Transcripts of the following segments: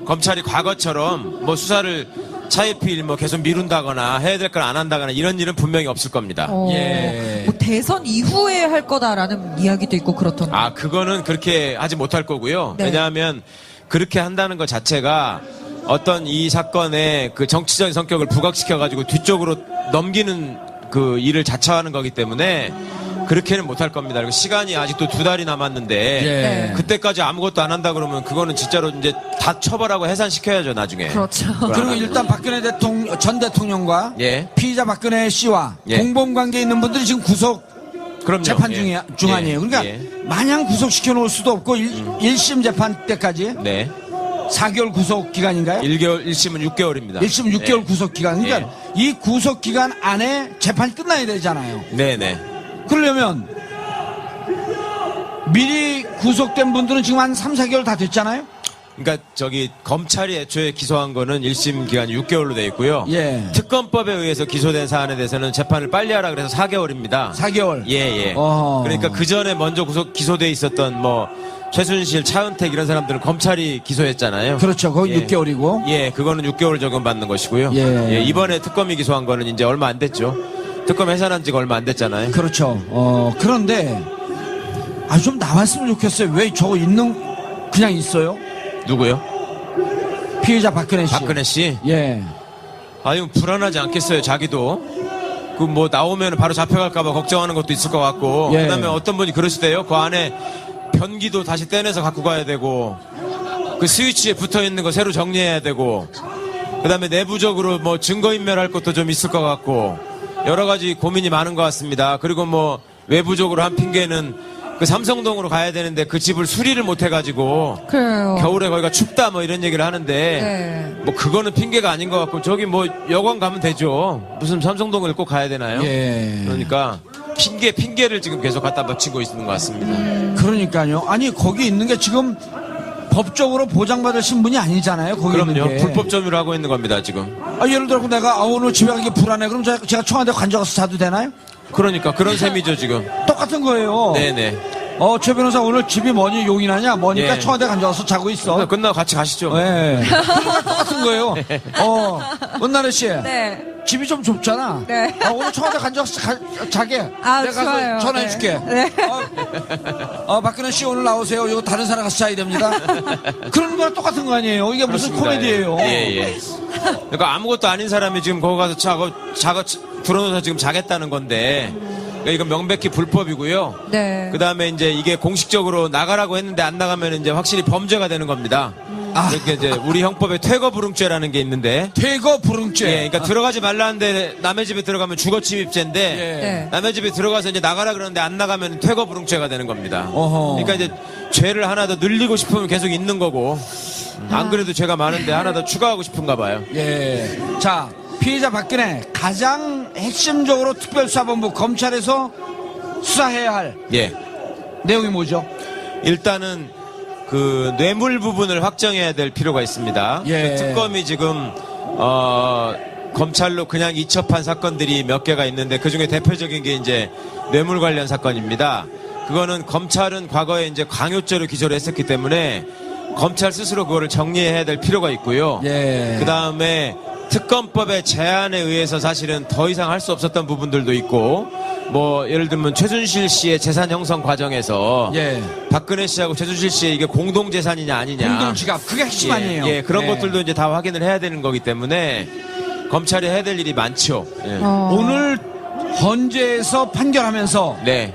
검찰이 과거처럼 뭐 수사를 차일피일 뭐 계속 미룬다거나 해야 될 걸 안 한다거나 이런 일은 분명히 없을 겁니다. 예. 뭐 대선 이후에 할 거다라는 이야기도 있고 그렇던데. 아, 그거는 그렇게 하지 못할 거고요. 네. 왜냐하면 그렇게 한다는 것 자체가 어떤 이 사건의 그 정치적인 성격을 부각시켜가지고 뒤쪽으로 넘기는 그 일을 자처하는 거기 때문에 그렇게는 못할 겁니다. 그리고 시간이 아직도 2달이 남았는데 예. 그때까지 아무것도 안 한다 그러면 그거는 진짜로 이제 다 처벌하고 해산시켜야죠, 나중에. 그렇죠. 그리고 일단 박근혜 전 대통령과 예. 피의자 박근혜 씨와 예. 공범관계에 있는 분들이 지금 그럼요. 재판 예. 중 아니에요. 그러니까 예. 마냥 구속시켜 놓을 수도 없고 1심 재판 때까지 네. 4개월 구속 기간인가요? 1심은 6개월입니다. 1심 6개월 구속 기간. 그러니까 이 구속 기간 안에 재판이 끝나야 되잖아요. 네네. 그러려면 미리 구속된 분들은 지금 한 3, 4개월 다 됐잖아요? 그러니까 검찰이 애초에 기소한 거는 1심 기간이 6개월로 돼 있고요. 예. 특검법에 의해서 기소된 사안에 대해서는 재판을 빨리 하라 그래서 4개월입니다. 4개월. 예. 어허. 그러니까 그 전에 먼저 기소돼 있었던 뭐 최순실, 차은택 이런 사람들은 검찰이 기소했잖아요. 그렇죠. 거기 예. 6개월이고. 예, 그거는 6개월 적용받는 것이고요. 예. 이번에 특검이 기소한 거는 이제 얼마 안 됐죠. 특검 해산한 지가 얼마 안 됐잖아요. 그렇죠. 그런데 좀 나왔으면 좋겠어요. 왜 저거 그냥 있어요? 누구요? 피해자 박근혜 씨. 박근혜 씨? 예. 아유, 불안하지 않겠어요, 자기도. 그 뭐 나오면 바로 잡혀갈까봐 걱정하는 것도 있을 것 같고. 예. 그 다음에 어떤 분이 그러시대요. 그 안에 변기도 다시 떼내서 갖고 가야 되고, 그 스위치에 붙어 있는 거 새로 정리해야 되고, 그 다음에 내부적으로 뭐 증거인멸할 것도 좀 있을 것 같고, 여러 가지 고민이 많은 것 같습니다. 그리고 뭐 외부적으로 한 핑계는 그 삼성동으로 가야 되는데 그 집을 수리를 못 해가지고 그래요. 겨울에 거기가 춥다 뭐 이런 얘기를 하는데 네. 뭐 그거는 핑계가 아닌 것 같고 저기 뭐 여관 가면 되죠. 무슨 삼성동을 꼭 가야 되나요? 예. 그러니까 핑계를 지금 계속 갖다 붙이고 있는 것 같습니다. 그러니까요. 아니, 거기 있는 게 지금 법적으로 보장받을 신분이 아니잖아요. 거기 있는 그럼요. 게. 불법 점유를 하고 있는 겁니다, 지금. 예를 들어 내가 오늘 집에 가기 불안해. 그럼 제가 청와대 관저가서 자도 되나요? 그러니까 그런 셈이죠, 지금. 똑같은 거예요. 네네. 최 변호사 오늘 집이 뭐니 용인하냐? 뭐니까 예. 청와대 관저가서 자고 있어. 끝나고 같이 가시죠. 네. 그러니까 똑같은 거예요. 은나래 씨. 네. 집이 좀 좁잖아. 네. 오늘 청와대 관저가서 자게. 아, 내가 좋아요. 가서 전화해줄게. 네. 박근혜 씨 오늘 나오세요. 이거 다른 사람 가서 자야 됩니다. 그런 거랑 똑같은 거 아니에요. 이게 무슨 그렇습니다. 코미디예요. 예. 그러니까 아무것도 아닌 사람이 지금 거기 가서 들어놓아서 지금 자겠다는 건데, 그러니까 이건 명백히 불법이고요. 네. 그 다음에 이제 이게 공식적으로 나가라고 했는데 안 나가면 이제 확실히 범죄가 되는 겁니다. 그러니까 이제 우리 형법에 퇴거불응죄라는 게 있는데, 퇴거불응죄. 예, 그러니까 들어가지 말라는데 남의 집에 들어가면 주거침입죄인데, 네. 남의 집에 들어가서 이제 나가라 그러는데 안 나가면 퇴거불응죄가 되는 겁니다. 어허. 그러니까 이제 죄를 하나 더 늘리고 싶으면 계속 있는 거고, 안 그래도 죄가 많은데 하나 더 추가하고 싶은가 봐요. 예. 자, 피해자 박근혜 가장 핵심적으로 특별수사본부 검찰에서 수사해야 할 예. 내용이 뭐죠? 일단은 그 뇌물 부분을 확정해야 될 필요가 있습니다. 예. 그 특검이 지금 검찰로 그냥 이첩한 사건들이 몇 개가 있는데 그 중에 대표적인 게 이제 뇌물 관련 사건입니다. 그거는 검찰은 과거에 이제 강요죄로 기소를 했었기 때문에 검찰 스스로 그거를 정리해야 될 필요가 있고요. 예. 그 다음에 특검법의 제한에 의해서 사실은 더 이상 할 수 없었던 부분들도 있고, 뭐 예를 들면 최순실 씨의 재산 형성 과정에서 예. 박근혜 씨하고 최순실 씨의 이게 공동 재산이냐 아니냐, 공동지갑 그게 핵심 아니에요. 예, 그런 예. 것들도 이제 다 확인을 해야 되는 거기 때문에 검찰이 해야 될 일이 많죠. 예. 오늘 헌재에서 판결하면서 네,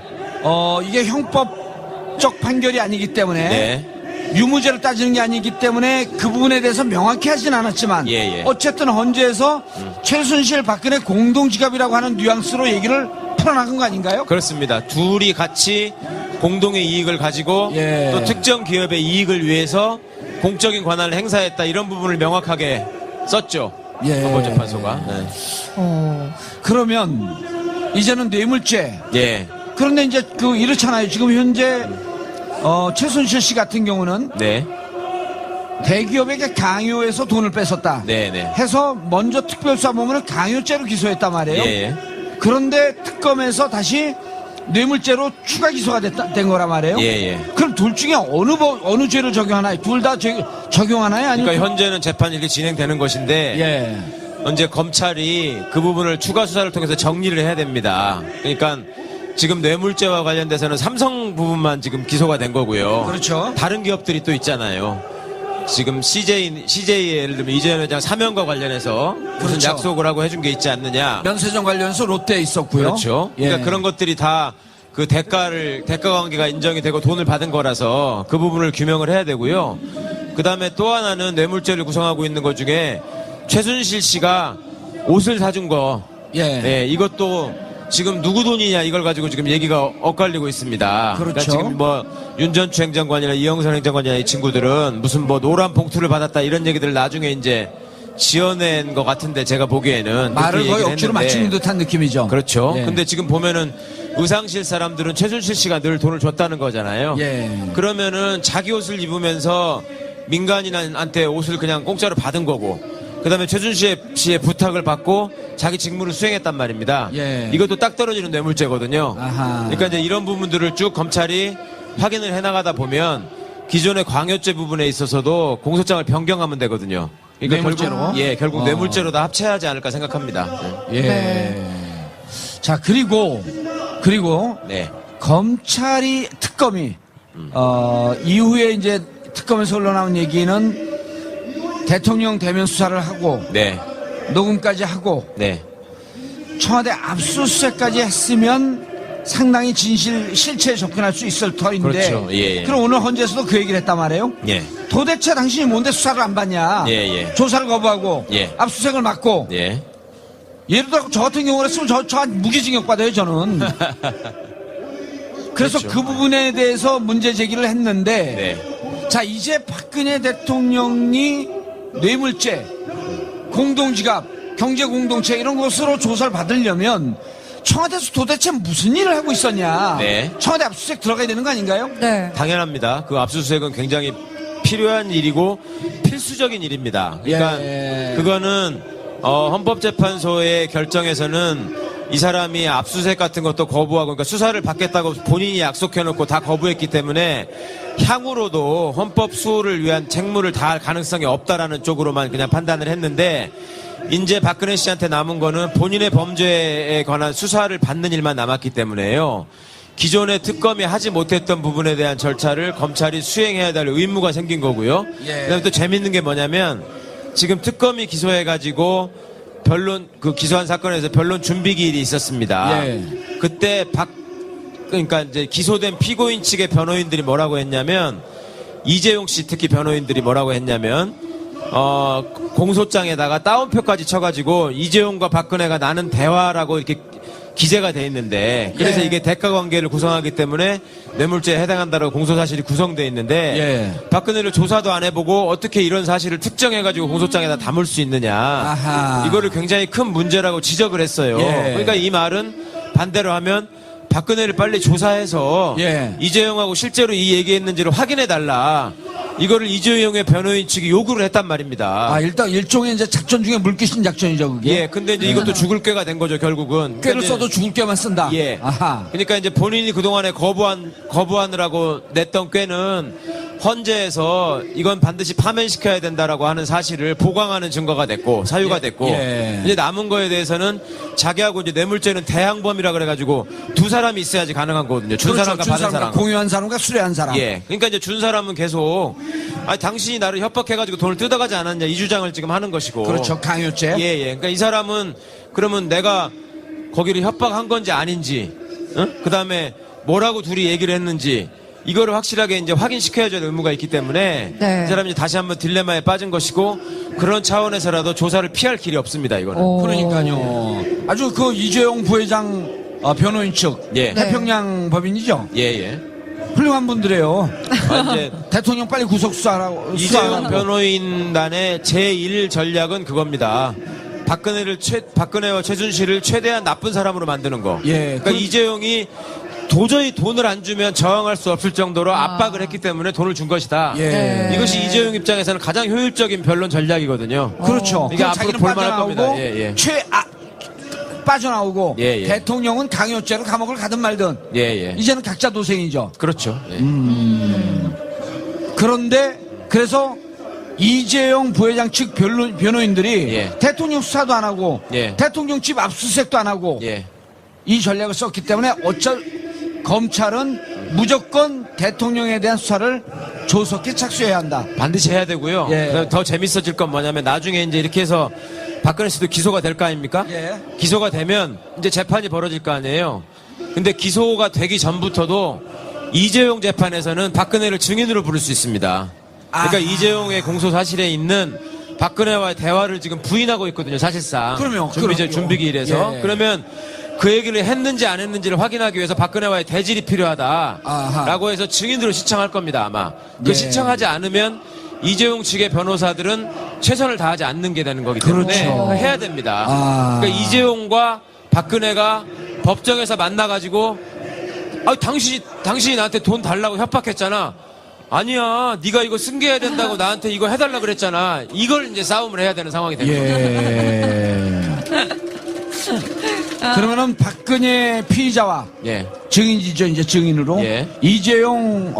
이게 형법적 판결이 아니기 때문에 네, 유무죄를 따지는 게 아니기 때문에 그 부분에 대해서 명확히 하진 않았지만 예. 어쨌든 헌재에서 최순실 박근혜 공동지갑이라고 하는 뉘앙스로 얘기를 풀어나간 거 아닌가요? 그렇습니다. 둘이 같이 공동의 이익을 가지고 예. 또 특정 기업의 이익을 위해서 공적인 권한을 행사했다, 이런 부분을 명확하게 썼죠. 예. 헌법재판소가. 네. 그러면 이제는 뇌물죄. 예. 그런데 이제 이렇잖아요. 지금 현재 최순실 씨 같은 경우는 네. 대기업에게 강요해서 돈을 뺐었다. 네. 해서 먼저 특별수사본부는 강요죄로 기소했단 말이에요. 예. 그런데 특검에서 다시 뇌물죄로 추가 기소가 된 거란 말이에요. 예. 그럼 둘 중에 어느 죄를 적용하나요? 둘 다 적용하나요? 아니면 그러니까 현재는 재판이 이렇게 진행되는 것인데 예. 이제 검찰이 그 부분을 추가 수사를 통해서 정리를 해야 됩니다. 그러니까 지금 뇌물죄와 관련돼서는 삼성 부분만 지금 기소가 된 거고요. 그렇죠. 다른 기업들이 또 있잖아요. 지금 CJ 예를 들면 이재현 회장 사면과 관련해서 무슨 그렇죠. 약속을 하고 해준 게 있지 않느냐. 면세점 관련해서 롯데에 있었고요. 그렇죠. 예. 그러니까 그런 것들이 다 그 대가 관계가 인정이 되고 돈을 받은 거라서 그 부분을 규명을 해야 되고요. 그 다음에 또 하나는 뇌물죄를 구성하고 있는 것 중에 최순실 씨가 옷을 사준 거. 예. 네, 이것도 지금 누구 돈이냐 이걸 가지고 지금 얘기가 엇갈리고 있습니다. 그렇죠. 그러니까 지금 뭐 윤전추 행정관이나 이영선 행정관이나 이 친구들은 무슨 뭐 노란 봉투를 받았다 이런 얘기들을 나중에 이제 지어낸 것 같은데 제가 보기에는 말을 그렇게 거의 얘기를 억지로 했는데. 맞추는 듯한 느낌이죠. 그렇죠. 예. 근데 지금 보면은 의상실 사람들은 최순실 씨가 늘 돈을 줬다는 거잖아요. 예. 그러면은 자기 옷을 입으면서 민간인한테 옷을 그냥 공짜로 받은 거고, 그 다음에 최순실 씨의 부탁을 받고 자기 직무를 수행했단 말입니다. 예. 이것도 딱 떨어지는 뇌물죄거든요. 아하. 그러니까 이제 이런 부분들을 쭉 검찰이 확인을 해나가다 보면 기존의 광여죄 부분에 있어서도 공소장을 변경하면 되거든요. 그러니까 뇌물죄로? 결국 뇌물죄로 다 합쳐야 하지 않을까 생각합니다. 예. 네. 자, 그리고 네. 검찰이 특검이 이후에 이제 특검에서 흘러나온 얘기는 대통령 대면 수사를 하고 네. 녹음까지 하고 네. 청와대 압수수색까지 했으면 상당히 실체에 접근할 수 있을 터인데 그렇죠. 예, 예. 그럼 오늘 헌재에서도 그 얘기를 했단 말이에요. 예. 도대체 당신이 뭔데 수사를 안 받냐. 예, 예. 조사를 거부하고 예. 압수수색을 막고 예. 예를 들어 저 같은 경우를 했으면 저 무기징역 받아요 저는. 그래서 그렇죠. 그 부분에 대해서 문제 제기를 했는데 네. 자 이제 박근혜 대통령이 뇌물죄, 공동지갑, 경제공동체 이런 것으로 조사를 받으려면 청와대에서 도대체 무슨 일을 하고 있었냐. 네. 청와대 압수수색 들어가야 되는 거 아닌가요? 네. 당연합니다. 그 압수수색은 굉장히 필요한 일이고 필수적인 일입니다. 그러니까 예. 그거는 헌법재판소의 결정에서는 이 사람이 압수수색 같은 것도 거부하고 그러니까 수사를 받겠다고 본인이 약속해놓고 다 거부했기 때문에 향후로도 헌법 수호를 위한 책무를 다할 가능성이 없다라는 쪽으로만 그냥 판단을 했는데 이제 박근혜 씨한테 남은 거는 본인의 범죄에 관한 수사를 받는 일만 남았기 때문에요. 기존의 특검이 하지 못했던 부분에 대한 절차를 검찰이 수행해야 될 의무가 생긴 거고요. 예. 그다음에 또 재밌는 게 뭐냐면 지금 특검이 기소해가지고 변론 그 기소한 사건에서 변론 준비 기일이 있었습니다. 예. 그때 그러니까 이제 기소된 피고인 측의 변호인들이 뭐라고 했냐면 이재용 씨 특히 변호인들이 뭐라고 했냐면 공소장에다가 따옴표까지 쳐가지고 이재용과 박근혜가 나눈 대화라고 이렇게 기재가 돼 있는데 그래서 예. 이게 대가 관계를 구성하기 때문에 뇌물죄에 해당한다라고 공소사실이 구성돼 있는데 예. 박근혜를 조사도 안 해보고 어떻게 이런 사실을 특정해가지고 공소장에다 담을 수 있느냐. 아하. 이거를 굉장히 큰 문제라고 지적을 했어요. 예. 그러니까 이 말은 반대로 하면 박근혜를 빨리 조사해서 예. 이재용하고 실제로 이 얘기했는지를 확인해달라. 이거를 이재용의 변호인 측이 요구를 했단 말입니다. 아 일단 일종의 이제 작전 중에 물귀신 작전이죠 그게. 예, 근데 이제 이것도 죽을 꾀가 된 거죠, 결국은. 꾀를 그러니까 써도 죽을 꾀만 쓴다. 예. 아하. 그러니까 이제 본인이 그동안에 거부하느라고 냈던 꾀는 헌재에서 이건 반드시 파면시켜야 된다라고 하는 사실을 보강하는 증거가 됐고 사유가 됐고 예. 이제 남은 거에 대해서는 자기하고 이제 뇌물죄는 대항범이라 그래가지고 두 사람이 있어야지 가능한 거거든요. 준 그렇죠. 사람과 준 받은 사람과 사람. 공유한 사람과 수뢰한 사람. 예. 그러니까 이제 준 사람은 계속 당신이 나를 협박해가지고 돈을 뜯어가지 않았냐 이 주장을 지금 하는 것이고. 그렇죠. 강요죄. 예, 예. 그러니까 이 사람은 그러면 내가 거기를 협박한 건지 아닌지, 그 다음에 뭐라고 둘이 얘기를 했는지, 이거를 확실하게 이제 확인시켜야 될 의무가 있기 때문에, 네. 이 사람이 이제 다시 한번 딜레마에 빠진 것이고, 그런 차원에서라도 조사를 피할 길이 없습니다, 이거는. 오. 그러니까요. 아주 그 이재용 부회장 변호인 측. 예. 네. 태평양 법인이죠. 예, 예. 훌륭한 분들이에요. 이제, 대통령 빨리 구속 수사하라고. 이재용 변호인단의 제1 전략은 그겁니다. 박근혜와 최순실을 최대한 나쁜 사람으로 만드는 거. 예. 그러니까 이재용이 도저히 돈을 안 주면 저항할 수 없을 정도로 압박을 했기 때문에 돈을 준 것이다. 예. 네. 이것이 이재용 입장에서는 가장 효율적인 변론 전략이거든요. 그렇죠. 이게 그럼 앞으로 자기는 볼만할 빠져나오고 겁니다. 예, 예. 빠져나오고 예, 예. 대통령은 강요죄로 감옥을 가든 말든 예, 예. 이제는 각자 도생이죠. 그렇죠. 예. 그런데 그래서 이재용 부회장 측 변호인들이 예. 대통령 수사도 안 하고 예. 대통령 집 압수수색도 안 하고 예. 이 전략을 썼기 때문에 검찰은 무조건 대통령에 대한 수사를 조속히 착수해야 한다. 반드시 해야 되고요. 예. 그다음에 더 재밌어질 건 뭐냐면 나중에 이제 이렇게 해서 박근혜 씨도 기소가 될 거 아닙니까? 예. 기소가 되면 이제 재판이 벌어질 거 아니에요. 근데 기소가 되기 전부터도 이재용 재판에서는 박근혜를 증인으로 부를 수 있습니다. 그러니까 아하. 이재용의 공소 사실에 있는 박근혜와의 대화를 지금 부인하고 있거든요, 사실상. 그럼요. 준비기일에서. 예. 그러면 그 얘기를 했는지 안 했는지를 확인하기 위해서 박근혜와의 대질이 아하. 필요하다라고 해서 증인으로 신청할 겁니다, 아마. 그 예. 신청하지 않으면 이재용 측의 변호사들은 최선을 다하지 않는 게 되는 거기 때문에 그렇죠. 해야 됩니다. 아. 그러니까 이재용과 박근혜가 법정에서 만나가지고 당신이 나한테 돈 달라고 협박했잖아. 아니야, 네가 이거 승계해야 된다고 나한테 이거 해달라 그랬잖아. 이걸 이제 싸움을 해야 되는 상황이 되는 거죠. 예. 그러면은 박근혜 피의자와 예, 증인이죠, 이제 증인으로. 예. 이재용,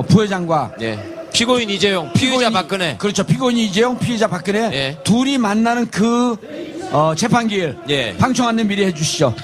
부회장과 예. 피고인 이재용, 피의자 박근혜. 그렇죠. 피고인 이재용, 피의자 박근혜. 예. 둘이 만나는 그, 재판기일. 예. 방청 안내 미리 해주시죠.